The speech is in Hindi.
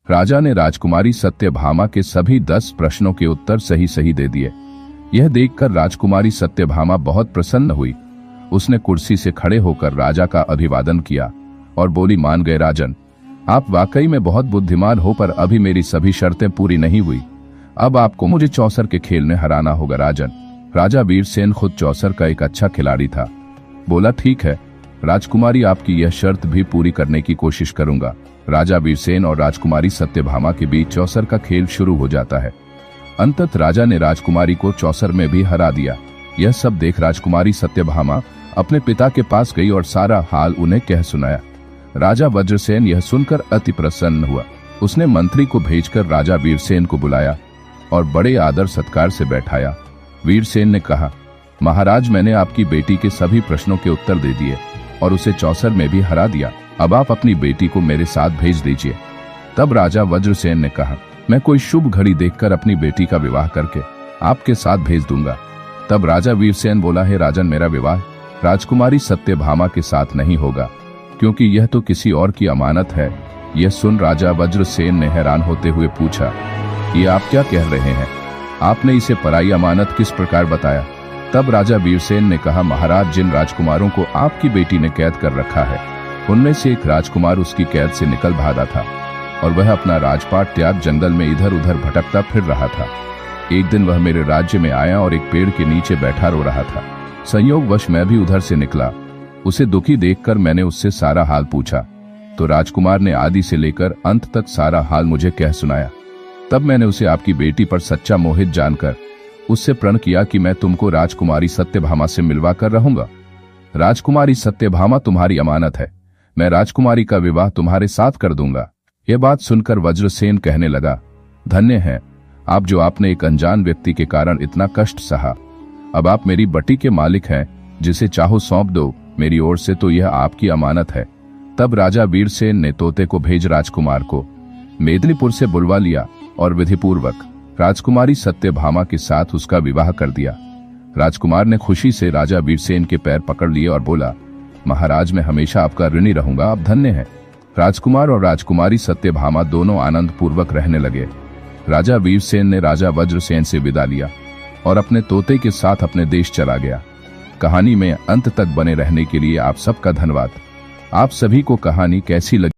राजा ने राजकुमारी सत्यभामा के सभी 10 प्रश्नों के उत्तर सही सही दे दिए। यह देखकर राजकुमारी सत्यभामा बहुत प्रसन्न हुई। उसने कुर्सी से खड़े होकर राजा का अभिवादन किया और बोली, मान गए राजन, आप वाकई में बहुत बुद्धिमान हो, पर अभी मेरी सभी शर्तें पूरी नहीं हुई। अब आपको मुझे चौसर के खेल में हराना होगा राजन। राजा वीरसेन खुद चौसर का एक अच्छा खिलाड़ी था। बोला, ठीक है राजकुमारी, आपकी यह शर्त भी पूरी करने की कोशिश करूंगा। राजा वीरसेन और राजकुमारी सत्यभामा के बीच चौसर का खेल शुरू हो जाता है। अंततः राजा ने राजकुमारी को चौसर में भी हरा दिया। यह सब देख राजकुमारी सत्यभामा अपने पिता के पास गई और सारा हाल उन्हें कह सुनाया। राजा वज्रसेन यह सुनकर अति प्रसन्न हुआ। उसने मंत्री को भेजकर राजा वीरसेन को बुलाया और बड़े आदर सत्कार से बैठाया। वीरसेन ने कहा, महाराज, मैंने आपकी बेटी के सभी प्रश्नों के उत्तर दे दिए और उसे चौसर में भी हरा दिया। अब आप अपनी बेटी को मेरे साथ भेज दीजिए। तब राजा वज्रसेन ने कहा, मैं कोई शुभ घड़ी देखकर अपनी बेटी का विवाह करके आपके साथ भेज दूंगा। तब राजा वीरसेन बोला, है राजन, मेरा विवाह राजकुमारी सत्यभामा के साथ नहीं होगा, क्योंकि यह तो किसी और की अमानत है। यह सुन राजा वज्रसेन ने हैरान होते हुए पूछा, ये आप क्या कह रहे हैं? आपने इसे पराई अमानत किस प्रकार बताया? तब राजा वीरसेन ने कहा, महाराज, जिन राजकुमारों को आपकी बेटी ने कैद कर रखा है, उनमें से एक राजकुमार उसकी कैद से निकल भागा था और वह अपना राजपाट त्याग जंगल में इधर उधर भटकता फिर रहा था। एक दिन वह मेरे राज्य में आया और एक पेड़ के नीचे बैठा रो रहा था। संयोगवश मैं भी उधर से निकला। उसे दुखी देखकर मैंने उससे सारा हाल पूछा, तो राजकुमार ने आदि से लेकर अंत तक सारा हाल मुझे कह सुनाया। तब मैंने उसे आपकी बेटी पर सच्चा मोहित जानकर उससे प्रण किया कि मैं तुमको राजकुमारी सत्यभामा से मिलवा कर रहूंगा। राजकुमारी सत्यभामा तुम्हारी अमानत है, मैं राजकुमारी का विवाह तुम्हारे साथ कर दूंगा। यह बात सुनकर वज्रसेन कहने लगा, धन्य है आप, जो आपने एक अनजान व्यक्ति के कारण इतना कष्ट सहा। अब आप मेरी बटी के मालिक हैं, जिसे चाहो सौंप दो, मेरी ओर से तो यह आपकी अमानत है। तब राजा वीरसेन ने तोते को भेज राजकुमार को मेदिनीपुर से बुलवा लिया और विधिपूर्वक राजकुमारी सत्यभामा के साथ उसका विवाह कर दिया। राजकुमार ने खुशी से राजा वीरसेन के पैर पकड़ लिए और बोला, महाराज, मैं हमेशा आपका ऋणी रहूंगा, आप धन्य हैं। राजकुमार और राजकुमारी सत्यभामा दोनों आनंद पूर्वक रहने लगे। राजा वीरसेन ने राजा वज्रसेन से विदा लिया और अपने तोते के साथ अपने देश चला गया। कहानी में अंत तक बने रहने के लिए आप सबका धन्यवाद। आप सभी को कहानी कैसी लगी?